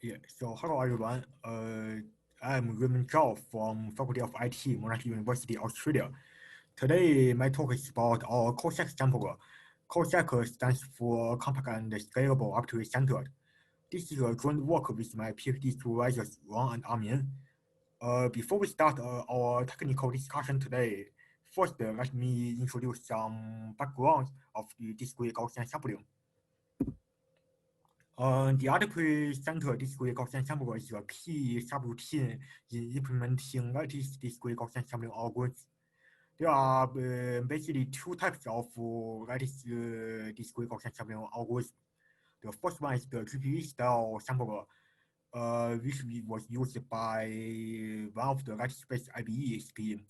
Yeah, so hello everyone. I'm Raymond Zhao from Faculty of IT, Monash University, Australia. Today, my talk is about our COSAC sample. COSAC stands for Compact and Scalable Arbitrary-Centered. This is a joint work with my PhD supervisors, Ron and Amin. Before we start our technical discussion today, first let me introduce some background of the discrete Gaussian sampling. The arbitrary-centered discrete Gaussian sampler is a key subroutine in implementing lattice discrete Gaussian sampling algorithms. There are basically two types of lattice discrete Gaussian sampling algorithms. The first one is the GPE style sampler, which was used by one of the lattice-based IBE scheme.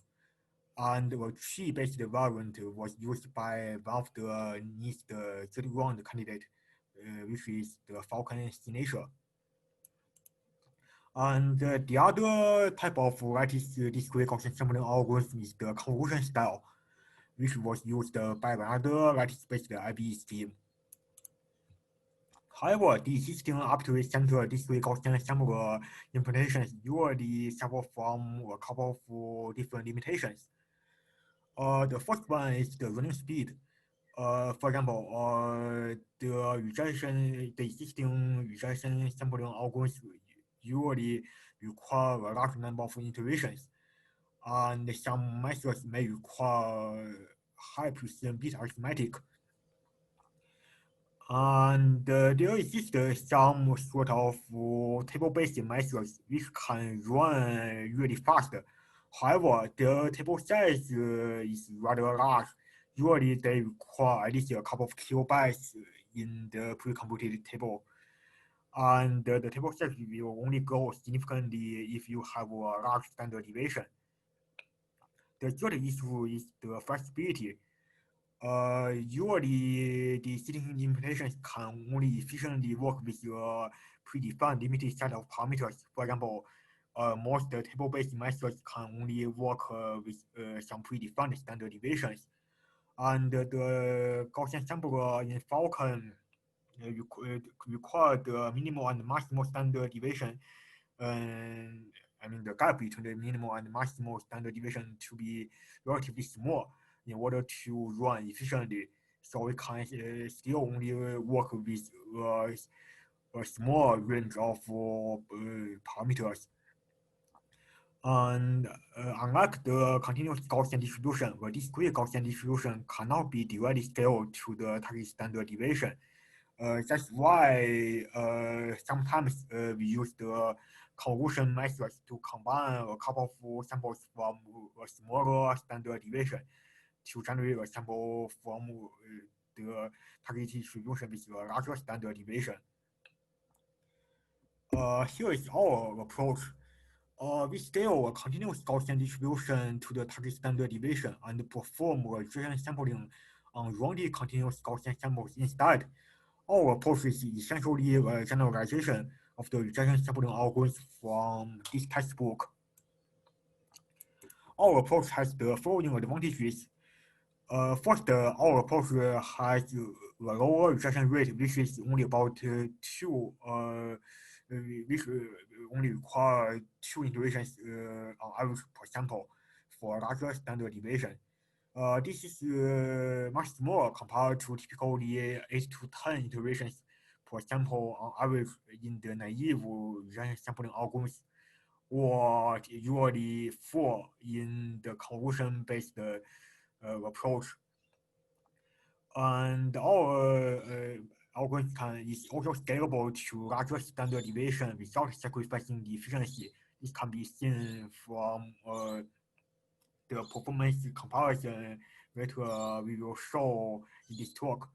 And the tree-based variant was used by one of the next third round candidate, which is the Falcon signature. And the other type of lattice discrete Gaussian sampling algorithm is the convolution style, which was used by another lattice-based IBE scheme. However, the existing arbitrary-centered discrete Gaussian sampler implementations usually suffer from a couple of different limitations. The first one is the running speed. For example, the existing rejection sampling algorithms usually require a large number of iterations, and some methods may require high precision bit arithmetic. And there exists some sort of table-based methods which can run really fast. However, the table size is rather large. Usually, they require at least a couple of kilobytes in the pre-computed table. And the table size will only grow significantly if you have a large standard deviation. The third issue is the flexibility. Usually, the sitting implementations can only efficiently work with a predefined limited set of parameters. For example, most table-based methods can only work with some predefined standard deviations. And the Gaussian sampler in Falcon require the minimal and maximal standard deviation. I mean, the gap between the minimal and maximal standard deviation to be relatively small in order to run efficiently. So we can still only work with a small range of parameters. And unlike the continuous Gaussian distribution, the discrete Gaussian distribution cannot be directly scaled to the target standard deviation. That's why sometimes we use the convolution methods to combine a couple of samples from a smaller standard deviation to generate a sample from the target distribution with a larger standard deviation. Here is our approach. We scale a continuous Gaussian distribution to the target standard deviation and perform regression sampling on rounded continuous Gaussian samples instead. Our approach is essentially a generalization of the regression sampling algorithm from this textbook. Our approach has the following advantages. First, our approach has a lower regression rate, which is only about two, which only require two iterations on average per sample for larger standard deviation. This is much smaller compared to typically 8 to 10 iterations per sample on average in the naive regression sampling algorithms, or usually 4 in the convolution-based approach. And our algorithm is also scalable to larger standard deviation without sacrificing the efficiency. This can be seen from the performance comparison that we will show in this talk.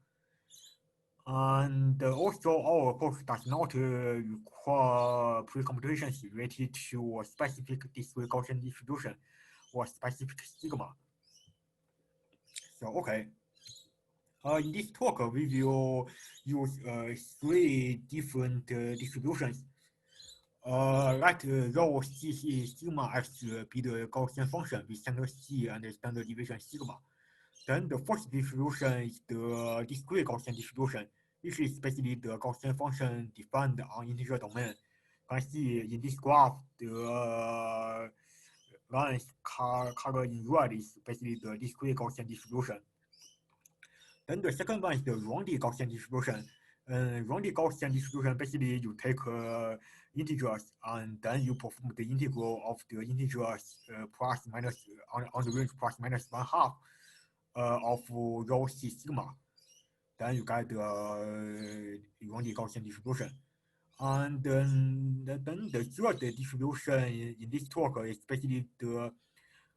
And also, our approach does not require pre-computations related to a specific discrete Gaussian distribution or specific sigma. So, okay. In this talk, we will use 3 different distributions. Let rho C sigma x be the Gaussian function with center C and standard deviation sigma. Then the first distribution is the discrete Gaussian distribution, which is basically the Gaussian function defined on integer domain. can see in this graph the lines colored in red is basically the discrete Gaussian distribution. Then the second one is the rounded Gaussian distribution. Rounded Gaussian distribution, basically you take integers and then you perform the integral of the integers plus minus on the range plus minus 1/2 of rho c sigma. Then you get the rounded Gaussian distribution. And then the third distribution in this talk is basically the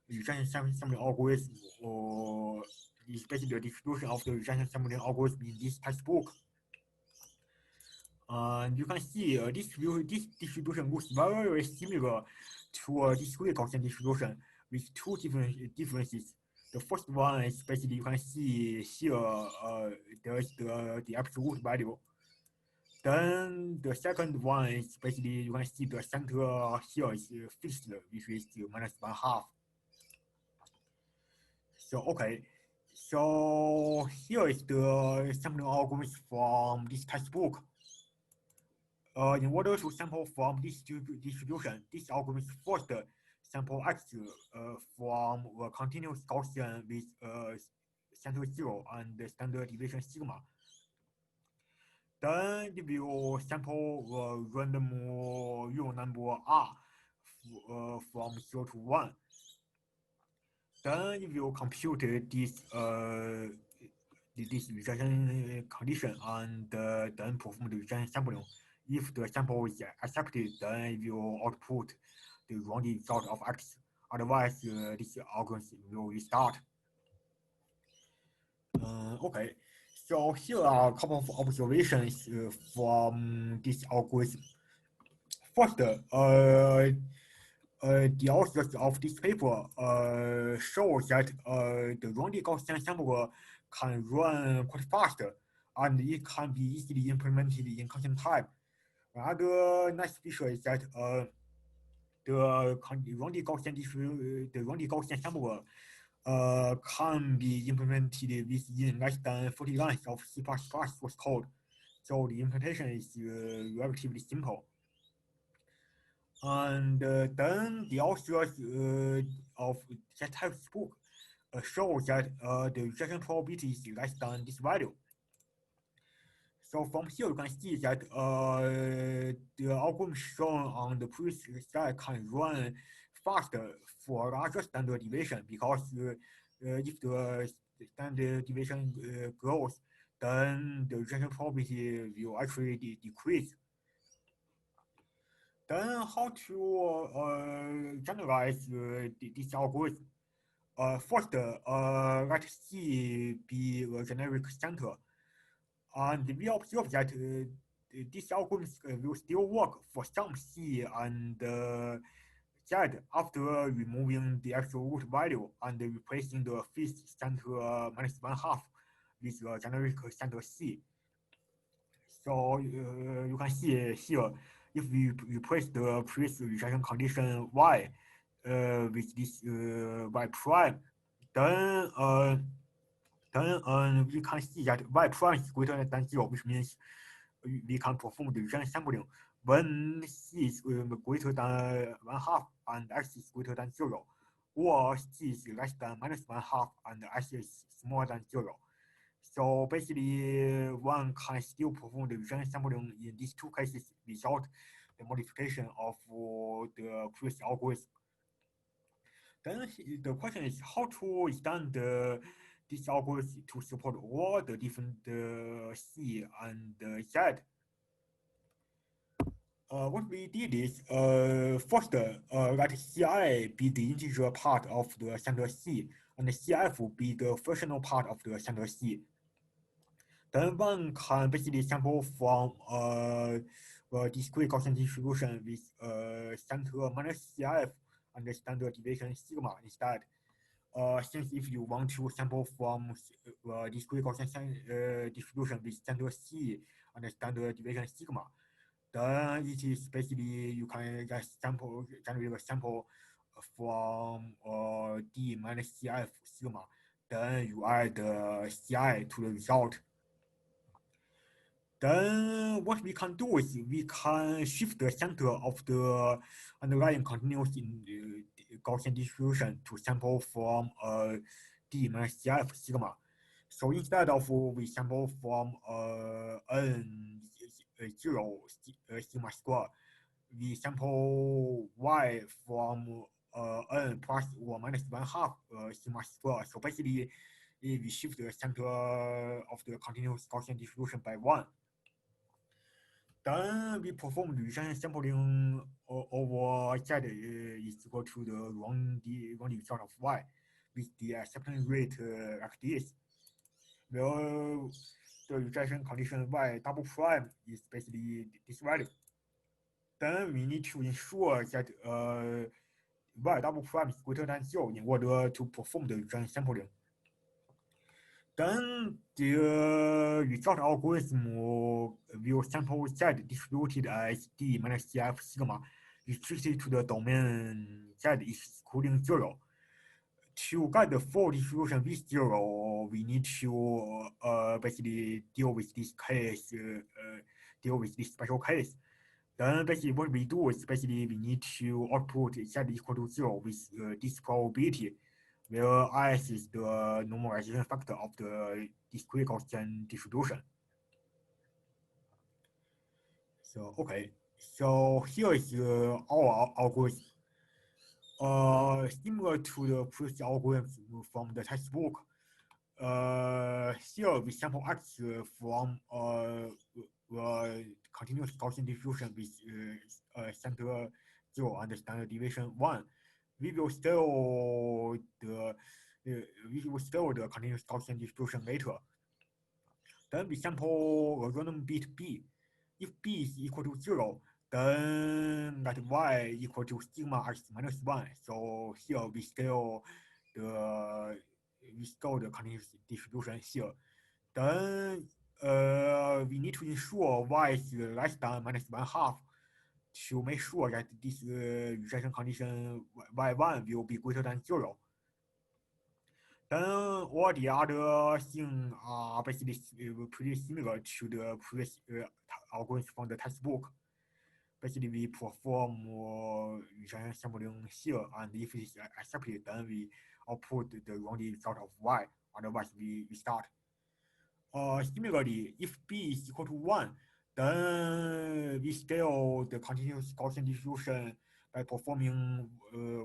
regression sampling algorithm, or is basically the distribution of the regression sampling algorithm in this textbook. And you can see this distribution looks very similar to a discrete Gaussian distribution with two differences. The first one is basically you can see here there is the absolute value. Then the second one is basically you can see the center here is fixed, which is minus 1/2. So okay, so here is the sampling algorithm from this textbook. In order to sample from this distribution, this algorithm first sample x from a continuous Gaussian with center 0 and the standard deviation sigma. Then you will sample random real number r from 0 to 1. Then you will compute this regression condition and then perform the regression sampling. If the sample is accepted, then you will output the rounded result of x. Otherwise, this algorithm will restart. Okay, so here are a couple of observations from this algorithm. First, the authors of this paper show that the rounded Gaussian sampler can run quite fast, and it can be easily implemented in constant time. Another nice feature is that the rounded Gaussian sampler can be implemented within less than 40 lines of C++ source code, so the implementation is relatively simple. And then the authors of that textbook show that the rejection probability is less than this value. So from here you can see that the algorithm shown on the previous slide can run faster for larger standard deviation, because if the standard deviation grows, then the rejection probability will actually decrease. Then how to generalize this algorithm? First, let C be a generic center. And we observe that this algorithm will still work for some C and Z after removing the absolute value and replacing the fifth center minus 1/2 with a generic center C. So you can see here, if we replace the previous rejection condition y with this y prime, then we can see that y prime is greater than 0, which means we can perform the rejection sampling when c is greater than 1/2 and x is greater than 0, or c is less than minus 1/2 and x is smaller than 0. So basically, one can still perform the rejection sampling in these two cases without the modification of the previous algorithm. Then the question is how to extend this algorithm to support all the different C and Z. What we did is first let Ci be the integer part of the center C, and Cf be the fractional part of the center C. Then one can basically sample from a discrete Gaussian distribution with center minus Cf and the standard deviation sigma instead. Since if you want to sample from discrete Gaussian distribution with center C and the standard deviation sigma, then it is basically you can just generate a sample from D minus Cf sigma. Then you add Ci to the result. Then what we can do is we can shift the center of the underlying continuous in the Gaussian distribution to sample from d minus CF sigma. So instead of we sample from n 0 sigma square, we sample y from n plus or minus 1/2 sigma square. So basically, we shift the center of the continuous Gaussian distribution by 1. Then we perform Lucent sampling over Z is equal to the wrong result of Y with the acceptance rate like this. Well, the rejection condition Y double prime is basically this value. Then we need to ensure that Y double prime is greater than 0 in order to perform the rejection sampling. Then the result algorithm will sample Z distributed as d minus CF sigma restricted to the domain Z is equaling 0. To get the full distribution with 0, we need to basically deal with this case, deal with this special case. Then basically what we do is basically we need to output Z equal to 0 with this probability, where S is the normalization factor of the discrete Gaussian distribution. So okay, so here is our algorithm. Similar to the previous algorithm from the textbook. Here we sample X from continuous Gaussian distribution with center 0 and standard deviation 1. We will scale the continuous Gaussian distribution later. Then we sample a random bit B. If B is equal to 0, then that Y equal to sigma X minus 1. So here we scale the continuous distribution here. Then we need to ensure Y is less than minus 1/2 to make sure that this rejection condition Y1 will be greater than 0. Then all the other things are basically pretty similar to the previous algorithm from the textbook. Basically, we perform rejection sampling here, and if it is accepted, then we output the wrong result of Y. Otherwise, we start. Similarly, if B is equal to 1, then we scale the continuous Gaussian distribution by performing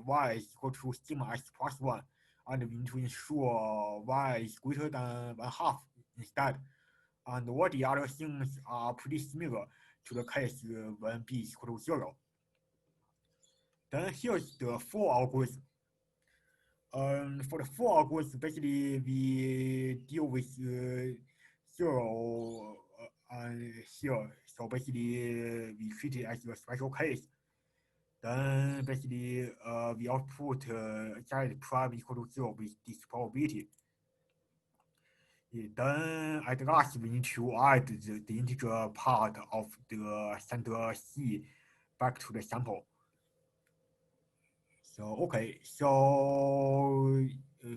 Y is equal to sigma X plus 1. And we need to ensure Y is greater than 1/2 instead. And all the other things are pretty similar to the case when B is equal to 0. Then here's the full algorithm. For the full algorithm, basically we deal with 0 and here. So basically we treat it as a special case. Then basically we output Z prime equal to 0 with this probability. Then at last we need to add the integer part of the center C back to the sample. So okay, so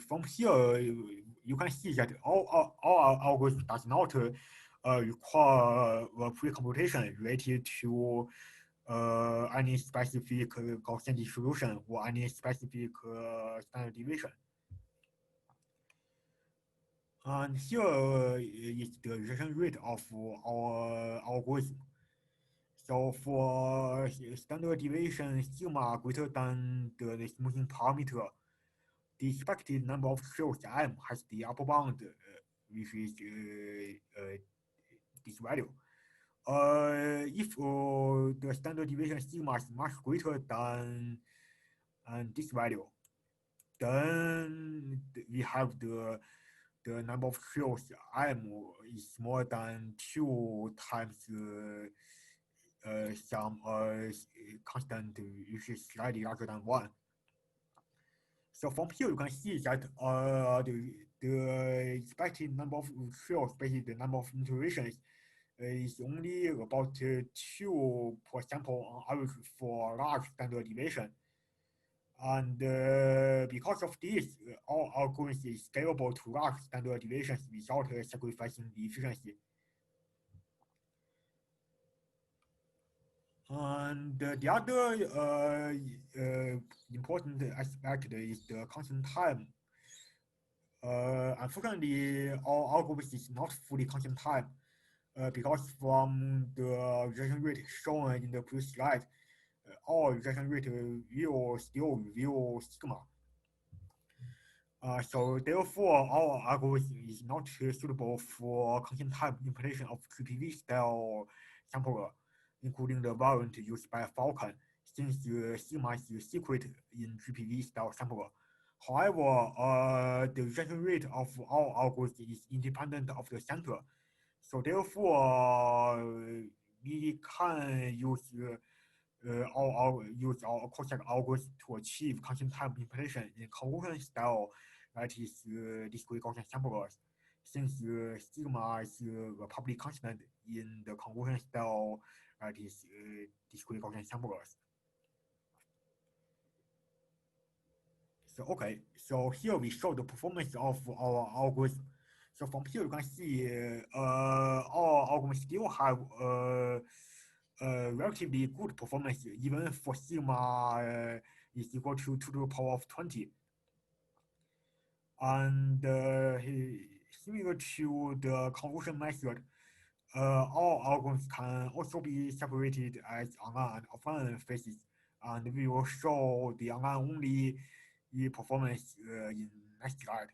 from here you can see that our algorithm does not require pre-computation related to any specific Gaussian distribution or any specific standard deviation. And here is the rejection rate of our algorithm. So for standard deviation sigma greater than the smoothing parameter, the expected number of trails m has the upper bound, which is this value. If the standard deviation sigma is much greater than this value, then we have the number of trails m is more than 2 times some constant which is slightly larger than 1. So from here you can see that the expected number of trails, basically the number of iterations, is only about 2 per sample on average for large standard deviation. And because of this, our algorithm is scalable to large standard deviations without sacrificing the efficiency. And the other important aspect is the constant time. Unfortunately, our algorithm is not fully constant time because from the rejection rate shown in the previous slide, our rejection rate will still reveal sigma. So therefore, our algorithm is not suitable for constant time implementation of GPV style sampler, including the variant used by Falcon, since sigma is secret in GPV style sampler. However, the rejection rate of our algorithm is independent of the center. So therefore, we can use our COSAC algorithm to achieve constant time implementation in convolution style, that is discrete Gaussian samplers. Since sigma is a public constant in the convolution style, that is discrete Gaussian samplers. So okay, so here we show the performance of our algorithm. So from here you can see our algorithm still have relatively good performance even for sigma is equal to 2 to the power of 20. And similar to the convolution method, all algorithms can also be separated as online and offline phases, and we will show the online only performance in next slide.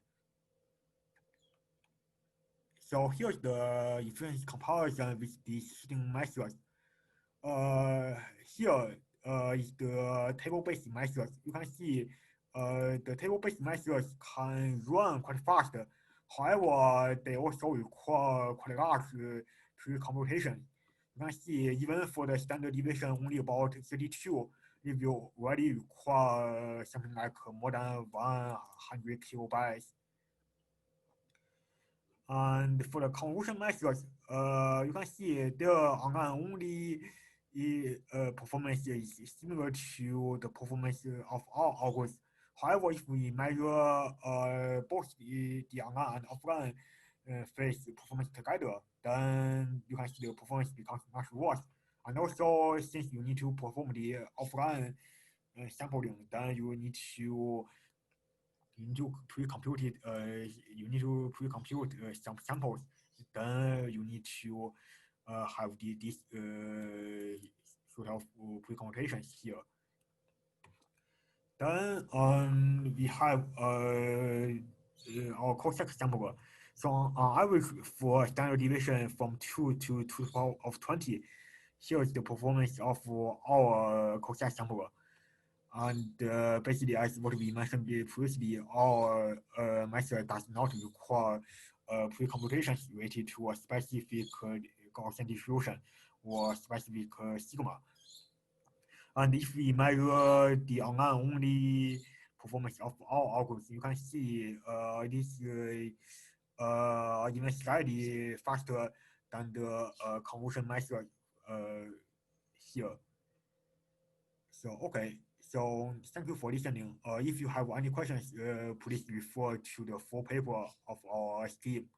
So here's the efficiency comparison with these hidden methods. Here is the table-based methods. You can see the table-based methods can run quite fast. However, they also require quite large pre-computation. You can see even for the standard deviation only about 32, it will already require something like more than 100 kilobytes. And for the convolution methods, you can see their online only performance is similar to the performance of our algorithms. However, if we measure both the online and offline phase performance together, then you can see the performance becomes much worse. And also, since you need to perform the offline sampling, then you need to pre-compute it. You need to pre-compute some samples. Then you need to have this sort of pre-computations here. Then we have our COSAC sample. So on average, for standard deviation from 2 to 2 to the power of 20, here is the performance of our COSAC sample. And basically, as what we mentioned previously, our method does not require pre-computations related to a specific Gaussian distribution or specific sigma. And if we measure the online only performance of our algorithms, you can see this even slightly faster than the convolution method here. So okay. So thank you for listening. If you have any questions, please refer to the full paper of our scheme.